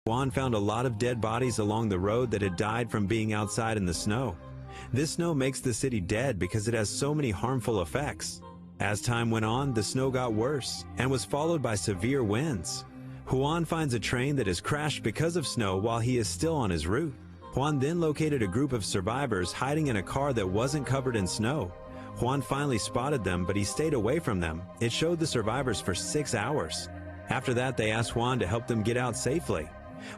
Juan found a lot of dead bodies along the road that had died from being outside in the snow. This snow makes the city dead because it has so many harmful effects. As time went on, the snow got worse and was followed by severe winds. Juan finds a train that has crashed because of snow while he is still on his route. Juan then located a group of survivors hiding in a car that wasn't covered in snow. Juan finally spotted them, but he stayed away from them. It showed the survivors for 6 hours. After that, they asked Juan to help them get out safely.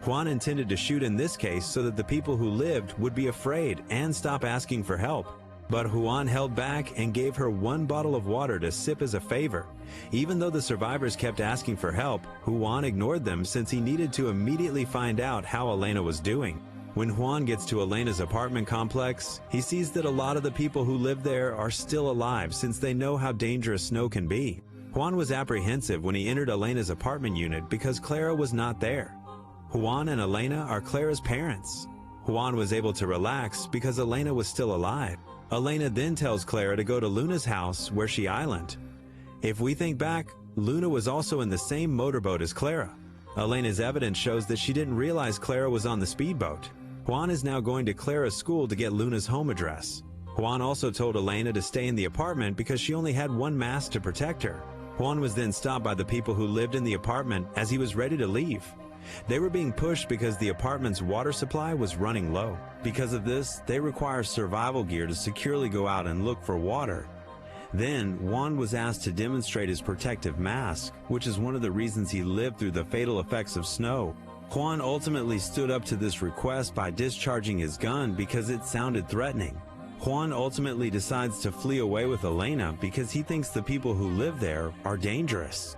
Juan intended to shoot in this case so that the people who lived would be afraid and stop asking for help. But Juan held back and gave her 1 bottle of water to sip as a favor. Even though the survivors kept asking for help, Juan ignored them since he needed to immediately find out how Elena was doing. When Juan gets to Elena's apartment complex, he sees that a lot of the people who live there are still alive since they know how dangerous snow can be. Juan was apprehensive when he entered Elena's apartment unit because Clara was not there. Juan and Elena are Clara's parents. Juan was able to relax because Elena was still alive. Elena then tells Clara to go to Luna's house where she islanded. If we think back, Luna was also in the same motorboat as Clara. Elena's evidence shows that she didn't realize Clara was on the speedboat. Juan is now going to Clara's school to get Luna's home address. Juan also told Elena to stay in the apartment because she only had one mask to protect her. Juan was then stopped by the people who lived in the apartment as he was ready to leave. They were being pushed because the apartment's water supply was running low. Because of this, they require survival gear to securely go out and look for water. Then, Juan was asked to demonstrate his protective mask, which is one of the reasons he lived through the fatal effects of snow. Juan ultimately stood up to this request by discharging his gun because it sounded threatening. Juan ultimately decides to flee away with Elena because he thinks the people who live there are dangerous.